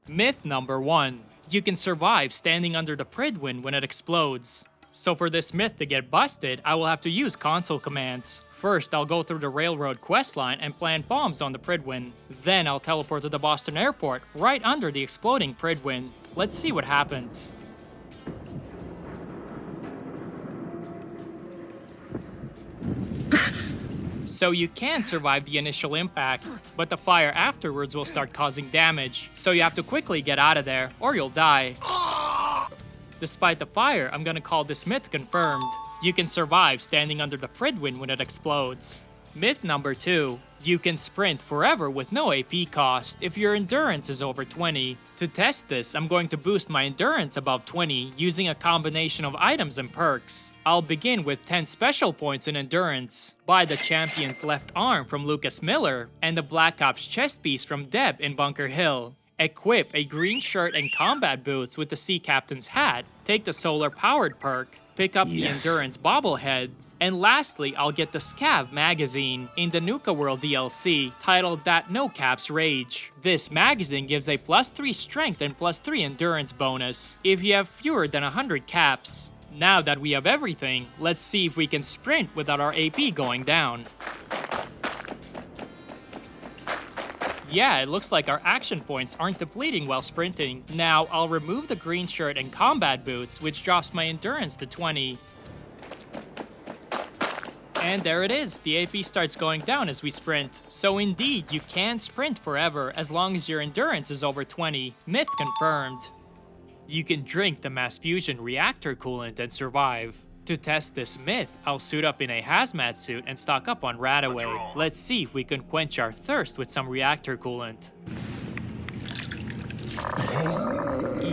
Myth number 1. You can survive standing under the Pridwin when it explodes. So for this myth to get busted, I will have to use console commands. First, I'll go through the railroad questline and plant bombs on the Pridwin. Then I'll teleport to the Boston airport, right under the exploding Pridwin. Let's see what happens. So you can survive the initial impact, but the fire afterwards will start causing damage. So you have to quickly get out of there, or you'll die. Despite the fire, I'm gonna call this myth confirmed. You can survive standing under the Pridwin when it explodes. Myth number 2. You can sprint forever with no AP cost if your endurance is over 20. To test this, I'm going to boost my endurance above 20 using a combination of items and perks. I'll begin with 10 special points in endurance, buy the champion's left arm from Lucas Miller, and the Black Ops chest piece from Deb in Bunker Hill. Equip a green shirt and combat boots with the Sea Captain's hat, take the solar powered perk, pick up the endurance bobblehead, and lastly, I'll get the Scav magazine in the Nuka World DLC titled That No Caps Rage. This magazine gives a +3 strength and +3 endurance bonus if you have fewer than 100 caps. Now that we have everything, let's see if we can sprint without our AP going down. Yeah, it looks like our action points aren't depleting while sprinting. Now, I'll remove the green shirt and combat boots, which drops my endurance to 20. And there it is, the AP starts going down as we sprint. So indeed, you can sprint forever as long as your endurance is over 20. Myth confirmed. You can drink the mass fusion reactor coolant and survive. To test this myth, I'll suit up in a hazmat suit and stock up on Radaway. Let's see if we can quench our thirst with some reactor coolant.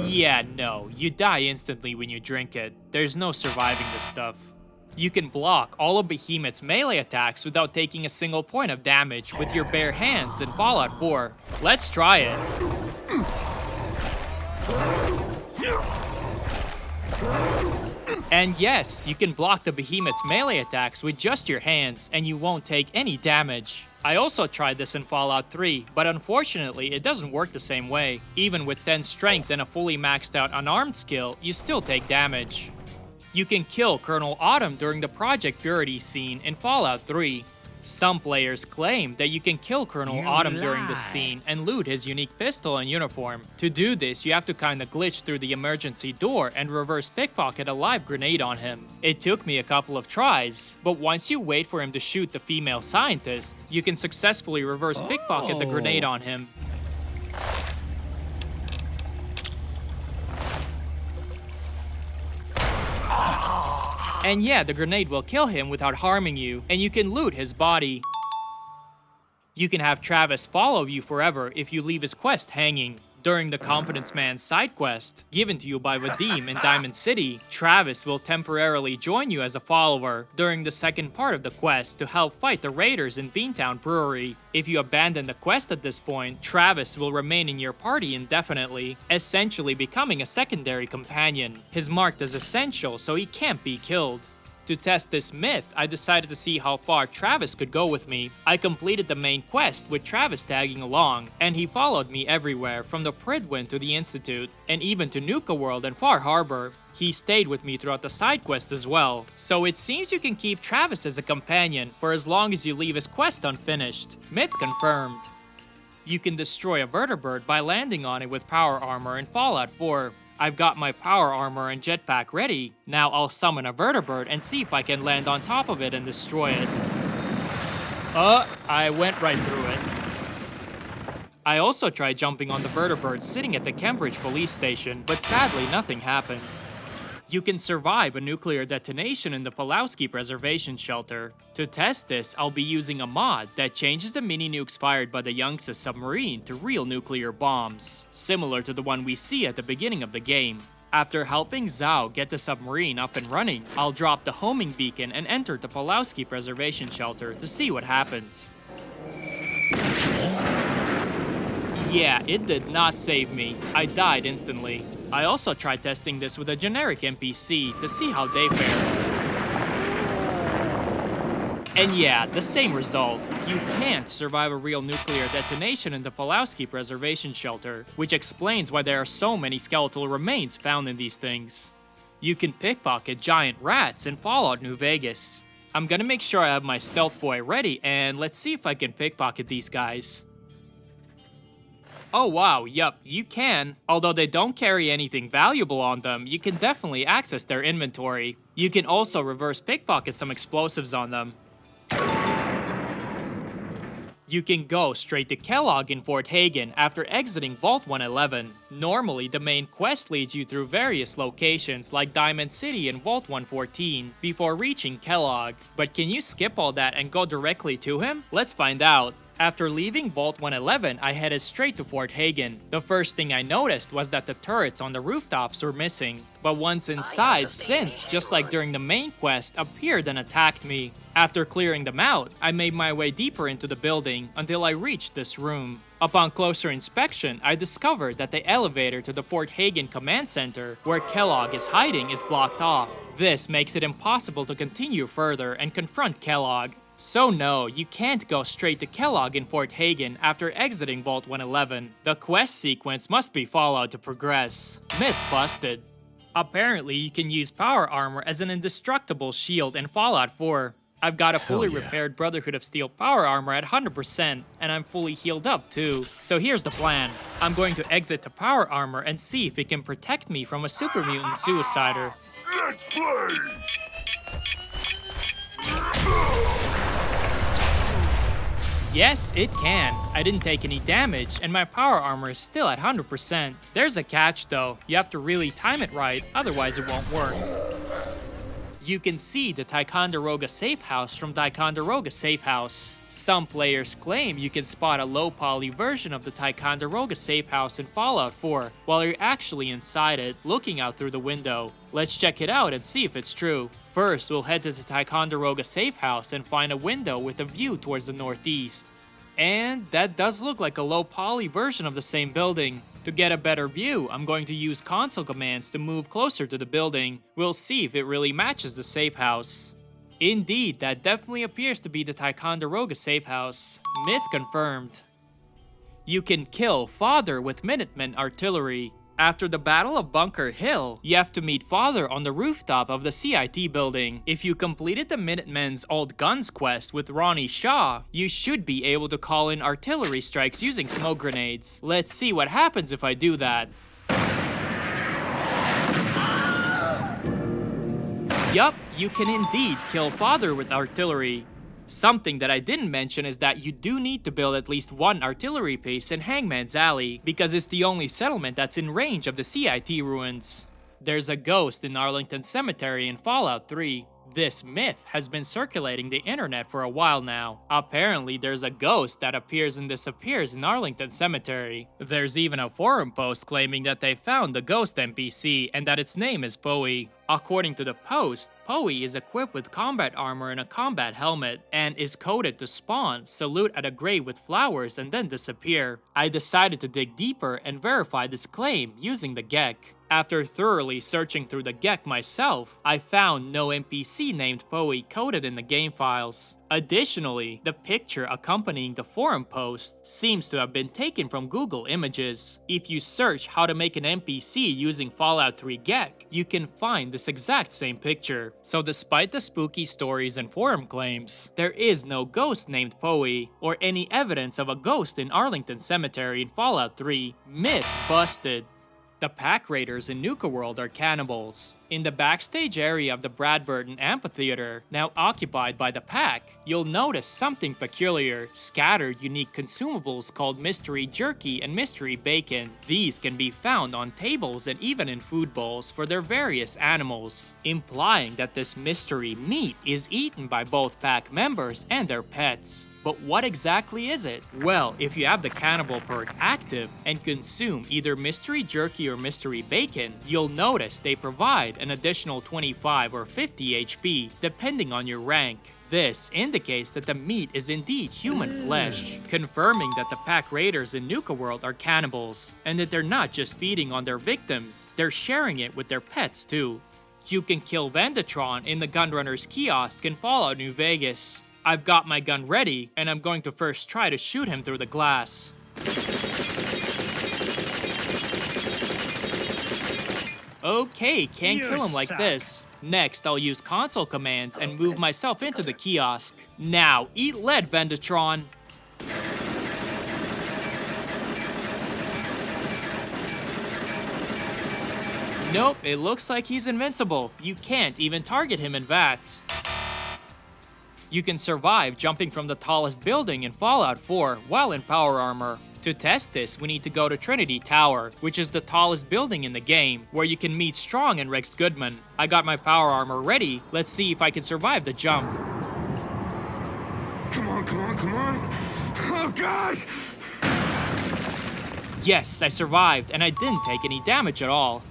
Yeah, no, you die instantly when you drink it. There's no surviving this stuff. You can block all of Behemoth's melee attacks without taking a single point of damage with your bare hands in Fallout 4. Let's try it. And yes, you can block the Behemoth's melee attacks with just your hands and you won't take any damage. I also tried this in Fallout 3, but unfortunately it doesn't work the same way. Even with 10 strength and a fully maxed out unarmed skill, you still take damage. You can kill Colonel Autumn during the Project Purity scene in Fallout 3. Some players claim that you can kill Colonel Autumn during this scene and loot his unique pistol and uniform. To do this, you have to kinda glitch through the emergency door and reverse pickpocket a live grenade on him. It took me a couple of tries, but once you wait for him to shoot the female scientist, you can successfully reverse pickpocket the grenade on him. And yeah, the grenade will kill him without harming you, and you can loot his body. You can have Travis follow you forever if you leave his quest hanging. During the Confidence Man side quest, given to you by Vadim in Diamond City, Travis will temporarily join you as a follower during the second part of the quest to help fight the raiders in Beantown Brewery. If you abandon the quest at this point, Travis will remain in your party indefinitely, essentially becoming a secondary companion. He's marked as essential, so he can't be killed. To test this myth, I decided to see how far Travis could go with me. I completed the main quest with Travis tagging along, and he followed me everywhere from the Pridwin to the Institute, and even to Nuka World and Far Harbor. He stayed with me throughout the side quest as well, so it seems you can keep Travis as a companion for as long as you leave his quest unfinished. Myth confirmed. You can destroy a vertibird by landing on it with power armor in Fallout 4. I've got my power armor and jetpack ready. Now I'll summon a vertibird and see if I can land on top of it and destroy it. I went right through it. I also tried jumping on the vertibird sitting at the Cambridge police station, but sadly nothing happened. You can survive a nuclear detonation in the Pulowski Preservation Shelter. To test this, I'll be using a mod that changes the mini-nukes fired by the Youngsa submarine to real nuclear bombs, similar to the one we see at the beginning of the game. After helping Zhao get the submarine up and running, I'll drop the homing beacon and enter the Pulowski Preservation Shelter to see what happens. Yeah, it did not save me. I died instantly. I also tried testing this with a generic NPC to see how they fare. And yeah, the same result. You can't survive a real nuclear detonation in the Pulowski Preservation Shelter, which explains why there are so many skeletal remains found in these things. You can pickpocket giant rats in Fallout New Vegas. I'm gonna make sure I have my stealth boy ready, and let's see if I can pickpocket these guys. Oh wow, yup, you can. Although they don't carry anything valuable on them, you can definitely access their inventory. You can also reverse pickpocket some explosives on them. You can go straight to Kellogg in Fort Hagen after exiting Vault 111. Normally, the main quest leads you through various locations like Diamond City and Vault 114 before reaching Kellogg. But can you skip all that and go directly to him? Let's find out. After leaving Vault 111, I headed straight to Fort Hagen. The first thing I noticed was that the turrets on the rooftops were missing. But once inside, synths, just like during the main quest, appeared and attacked me. After clearing them out, I made my way deeper into the building until I reached this room. Upon closer inspection, I discovered that the elevator to the Fort Hagen Command Center, where Kellogg is hiding, is blocked off. This makes it impossible to continue further and confront Kellogg. So no, you can't go straight to Kellogg in Fort Hagen after exiting Vault 111. The quest sequence must be followed to progress. Myth busted. Apparently, you can use power armor as an indestructible shield in Fallout 4. I've got a fully repaired Brotherhood of Steel power armor at 100%, and I'm fully healed up too. So here's the plan. I'm going to exit the power armor and see if it can protect me from a super mutant suicider. Let's play! Yes, it can. I didn't take any damage, and my power armor is still at 100%. There's a catch though. You have to really time it right, otherwise it won't work. You can see the Ticonderoga Safe House from Ticonderoga Safe House. Some players claim you can spot a low-poly version of the Ticonderoga Safe House in Fallout 4 while you're actually inside it, looking out through the window. Let's check it out and see if it's true. First, we'll head to the Ticonderoga Safe House and find a window with a view towards the northeast. And that does look like a low-poly version of the same building. To get a better view, I'm going to use console commands to move closer to the building. We'll see if it really matches the safe house. Indeed, that definitely appears to be the Ticonderoga safe house. Myth confirmed. You can kill Father with Minutemen artillery. After the Battle of Bunker Hill, you have to meet Father on the rooftop of the CIT building. If you completed the Minutemen's Old Guns quest with Ronnie Shaw, you should be able to call in artillery strikes using smoke grenades. Let's see what happens if I do that. Yup, you can indeed kill Father with artillery. Something that I didn't mention is that you do need to build at least one artillery piece in Hangman's Alley, because it's the only settlement that's in range of the CIT ruins. There's a ghost in Arlington Cemetery in Fallout 3. This myth has been circulating the internet for a while now. Apparently, there's a ghost that appears and disappears in Arlington Cemetery. There's even a forum post claiming that they found the ghost NPC and that its name is Poe. According to the post, Poe is equipped with combat armor and a combat helmet, and is coded to spawn, salute at a grave with flowers, and then disappear. I decided to dig deeper and verify this claim using the GECK. After thoroughly searching through the GECK myself, I found no NPC named Poe coded in the game files. Additionally, the picture accompanying the forum post seems to have been taken from Google Images. If you search how to make an NPC using Fallout 3 GECK, you can find this exact same picture. So despite the spooky stories and forum claims, there is no ghost named Poe, or any evidence of a ghost in Arlington Cemetery in Fallout 3. Myth busted. The Pack Raiders in Nuka World are cannibals. In the backstage area of the Brad Burton Amphitheater, now occupied by the Pack, you'll notice something peculiar: scattered unique consumables called mystery jerky and mystery bacon. These can be found on tables and even in food bowls for their various animals, implying that this mystery meat is eaten by both Pack members and their pets. But what exactly is it? Well, if you have the cannibal perk active and consume either mystery jerky or mystery bacon, you'll notice they provide an additional 25 or 50 HP, depending on your rank. This indicates that the meat is indeed human flesh, confirming that the Pack Raiders in Nuka World are cannibals, and that they're not just feeding on their victims, they're sharing it with their pets too. You can kill Vendatron in the Gunrunner's kiosk in Fallout New Vegas. I've got my gun ready, and I'm going to first try to shoot him through the glass. Okay, can't kill him like this. Next, I'll use console commands and move myself into the kiosk. Now, eat lead, Vendatron. Nope, it looks like he's invincible. You can't even target him in VATS. You can survive jumping from the tallest building in Fallout 4 while in power armor. To test this, we need to go to Trinity Tower, which is the tallest building in the game, where you can meet Strong and Rex Goodman. I got my power armor ready. Let's see if I can survive the jump. Come on, come on, come on! Oh God! Yes, I survived, and I didn't take any damage at all.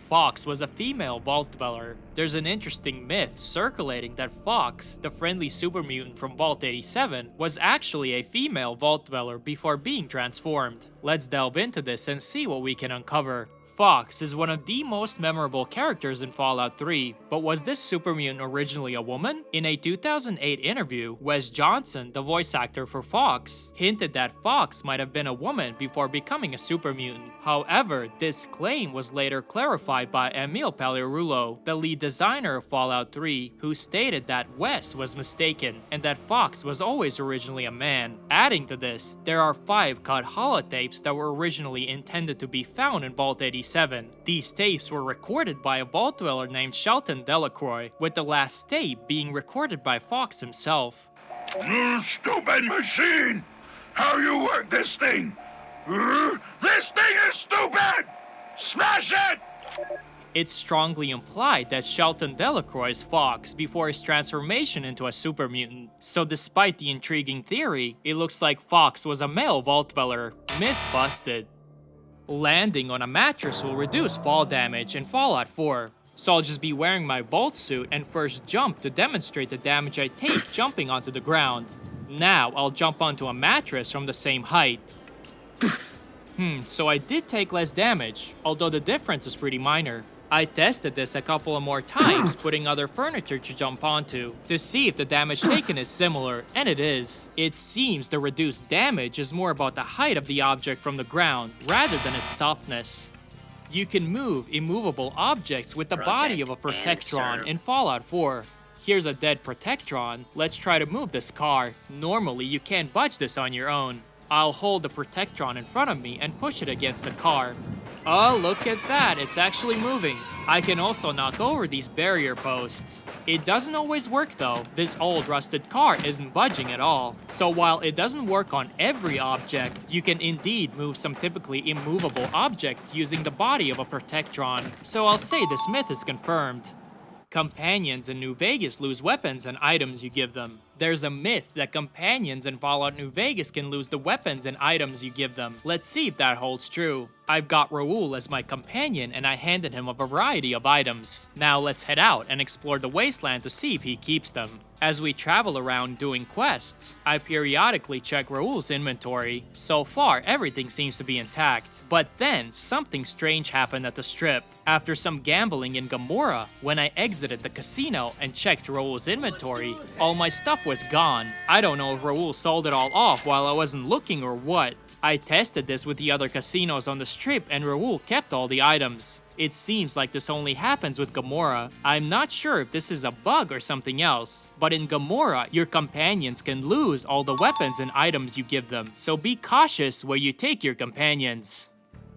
Fox was a female Vault Dweller. There's an interesting myth circulating that Fox, the friendly super mutant from Vault 87, was actually a female Vault Dweller before being transformed. Let's delve into this and see what we can uncover. Fox is one of the most memorable characters in Fallout 3, but was this super mutant originally a woman? In a 2008 interview, Wes Johnson, the voice actor for Fox, hinted that Fox might have been a woman before becoming a super mutant. However, this claim was later clarified by Emil Paliarulo, the lead designer of Fallout 3, who stated that Wes was mistaken and that Fox was always originally a man. Adding to this, there are 5 cut holotapes that were originally intended to be found in Vault 87. These tapes were recorded by a Vault Dweller named Shelton Delacroix, with the last tape being recorded by Fox himself. You stupid machine! How you work this thing? This thing is stupid! Smash it! It's strongly implied that Shelton Delacroix is Fox before his transformation into a super mutant. So despite the intriguing theory, it looks like Fox was a male Vault Dweller. Myth busted. Landing on a mattress will reduce fall damage in Fallout 4, so I'll just be wearing my Vault suit and first jump to demonstrate the damage I take jumping onto the ground. Now I'll jump onto a mattress from the same height. So I did take less damage, although the difference is pretty minor. I tested this a couple of more times, putting other furniture to jump onto, to see if the damage taken is similar, and it is. It seems the reduced damage is more about the height of the object from the ground, rather than its softness. You can move immovable objects with the body of a Protectron in Fallout 4. Here's a dead Protectron. Let's try to move this car. Normally, you can't budge this on your own. I'll hold the Protectron in front of me and push it against the car. Oh, look at that, it's actually moving. I can also knock over these barrier posts. It doesn't always work though. This old rusted car isn't budging at all. So while it doesn't work on every object, you can indeed move some typically immovable objects using the body of a Protectron. So I'll say this myth is confirmed. Companions in New Vegas lose weapons and items you give them. There's a myth that companions in Fallout New Vegas can lose the weapons and items you give them. Let's see if that holds true. I've got Raoul as my companion and I handed him a variety of items. Now let's head out and explore the wasteland to see if he keeps them. As we travel around doing quests, I periodically check Raoul's inventory. So far, everything seems to be intact. But then, something strange happened at the strip. After some gambling in Gamora, when I exited the casino and checked Raoul's inventory, all my stuff was gone. I don't know if Raoul sold it all off while I wasn't looking or what. I tested this with the other casinos on the strip and Raoul kept all the items. It seems like this only happens with Gamora. I'm not sure if this is a bug or something else, but in Gamora, your companions can lose all the weapons and items you give them, so be cautious where you take your companions.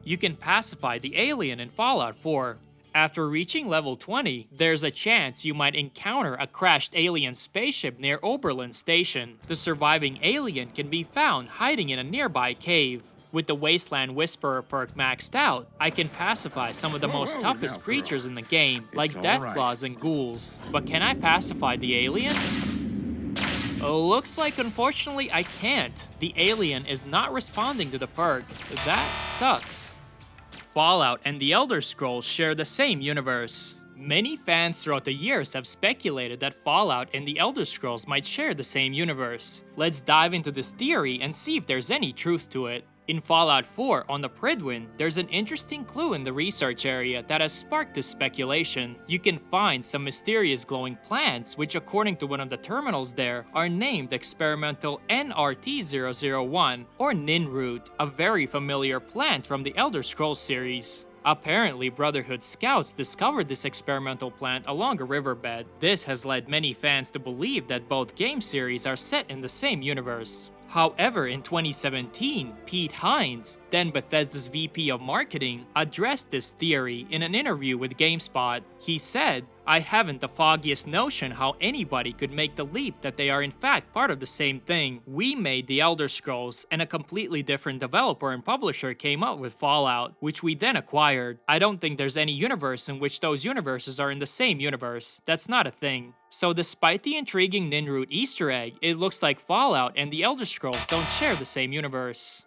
You can pacify the alien in Fallout 4. After reaching level 20, there's a chance you might encounter a crashed alien spaceship near Oberlin Station. The surviving alien can be found hiding in a nearby cave. With the Wasteland Whisperer perk maxed out, I can pacify some of the most toughest creatures in the game, like Deathclaws and ghouls. But can I pacify the alien? Looks like unfortunately I can't. The alien is not responding to the perk. That sucks. Fallout and the Elder Scrolls share the same universe. Many fans throughout the years have speculated that Fallout and the Elder Scrolls might share the same universe. Let's dive into this theory and see if there's any truth to it. In Fallout 4 on the Prydwen, there's an interesting clue in the research area that has sparked this speculation. You can find some mysterious glowing plants which, according to one of the terminals there, are named Experimental NRT-001 or Ninroot, a very familiar plant from the Elder Scrolls series. Apparently, Brotherhood scouts discovered this experimental plant along a riverbed. This has led many fans to believe that both game series are set in the same universe. However, in 2017, Pete Hines, then Bethesda's VP of Marketing, addressed this theory in an interview with GameSpot. He said, "I haven't the foggiest notion how anybody could make the leap that they are in fact part of the same thing. We made the Elder Scrolls, and a completely different developer and publisher came up with Fallout, which we then acquired. I don't think there's any universe in which those universes are in the same universe. That's not a thing." So despite the intriguing Ninroot Easter egg, it looks like Fallout and the Elder Scrolls don't share the same universe.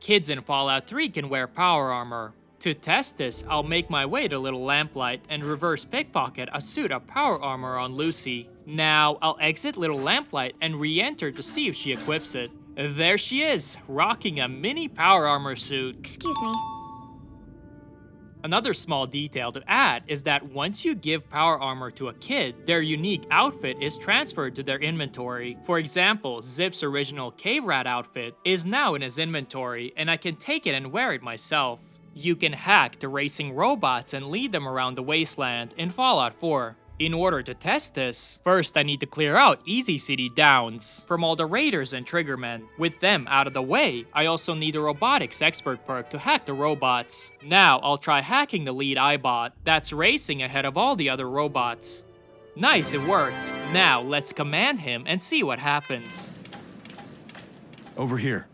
Kids in Fallout 3 can wear power armor. To test this, I'll make my way to Little Lamplight and reverse pickpocket a suit of power armor on Lucy. Now, I'll exit Little Lamplight and re-enter to see if she equips it. There she is, rocking a mini power armor suit. Excuse me. Another small detail to add is that once you give power armor to a kid, their unique outfit is transferred to their inventory. For example, Zip's original Cave Rat outfit is now in his inventory, and I can take it and wear it myself. You can hack to racing robots and lead them around the wasteland in Fallout 4. In order to test this, first I need to clear out Easy City Downs from all the raiders and triggermen. With them out of the way, I also need a robotics expert perk to hack the robots. Now I'll try hacking the lead Eyebot, that's racing ahead of all the other robots. Nice, it worked. Now let's command him and see what happens. Over here.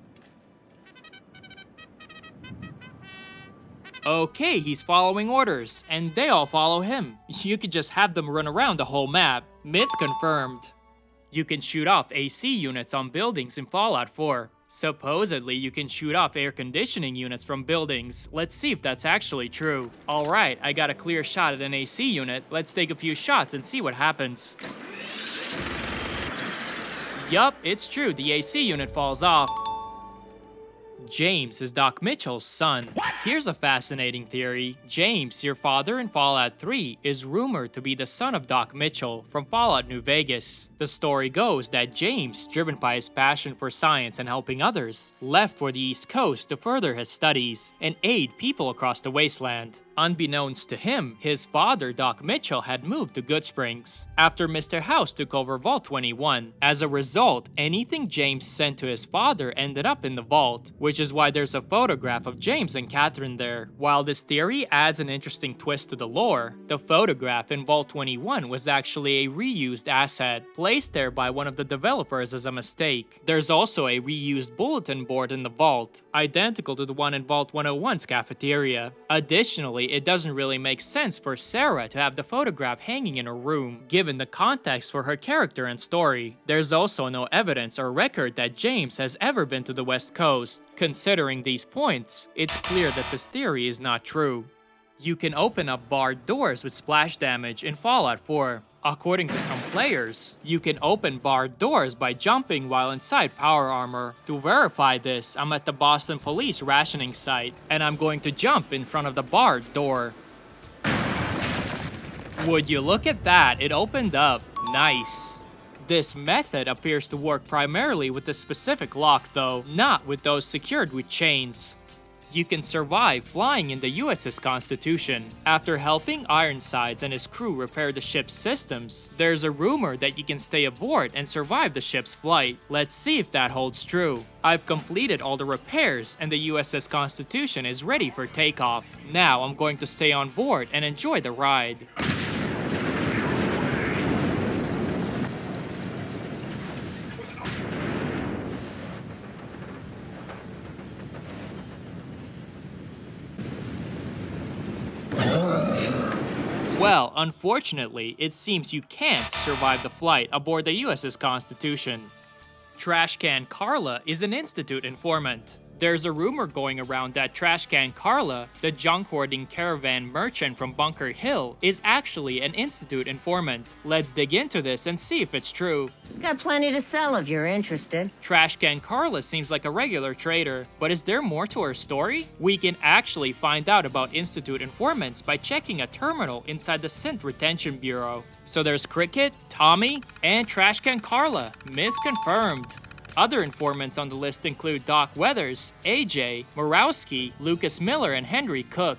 Okay, he's following orders, and they all follow him. You could just have them run around the whole map. Myth confirmed. You can shoot off AC units on buildings in Fallout 4. Supposedly, you can shoot off air conditioning units from buildings. Let's see if that's actually true. Alright, I got a clear shot at an AC unit. Let's take a few shots and see what happens. Yup, it's true, the AC unit falls off. James is Doc Mitchell's son. Here's a fascinating theory. James, your father in Fallout 3, is rumored to be the son of Doc Mitchell from Fallout New Vegas. The story goes that James, driven by his passion for science and helping others, left for the East Coast to further his studies and aid people across the wasteland. Unbeknownst to him, his father, Doc Mitchell, had moved to Goodsprings after Mr. House took over Vault 21. As a result, anything James sent to his father ended up in the vault, which is why there's a photograph of James and Catherine there. While this theory adds an interesting twist to the lore, the photograph in Vault 21 was actually a reused asset, placed there by one of the developers as a mistake. There's also a reused bulletin board in the vault, identical to the one in Vault 101's cafeteria. Additionally, it doesn't really make sense for Sarah to have the photograph hanging in her room, given the context for her character and story. There's also no evidence or record that James has ever been to the West Coast. Considering these points, it's clear that this theory is not true. You can open up barred doors with splash damage in Fallout 4. According to some players, you can open barred doors by jumping while inside power armor. To verify this, I'm at the Boston Police rationing site, and I'm going to jump in front of the barred door. Would you look at that, it opened up. Nice. This method appears to work primarily with the specific lock though, not with those secured with chains. You can survive flying in the USS Constitution. After helping Ironsides and his crew repair the ship's systems, there's a rumor that you can stay aboard and survive the ship's flight. Let's see if that holds true. I've completed all the repairs and the USS Constitution is ready for takeoff. Now I'm going to stay on board and enjoy the ride. Well, unfortunately, it seems you can't survive the flight aboard the USS Constitution. Trashcan Carla is an Institute informant. There's a rumor going around that Trashcan Carla, the junk hoarding caravan merchant from Bunker Hill, is actually an Institute informant. Let's dig into this and see if it's true. Got plenty to sell if you're interested. Trashcan Carla seems like a regular trader, but is there more to her story? We can actually find out about Institute informants by checking a terminal inside the Synth Retention Bureau. So there's Cricket, Tommy, and Trashcan Carla. Myth confirmed. Other informants on the list include Doc Weathers, AJ, Morawski, Lucas Miller, and Henry Cook.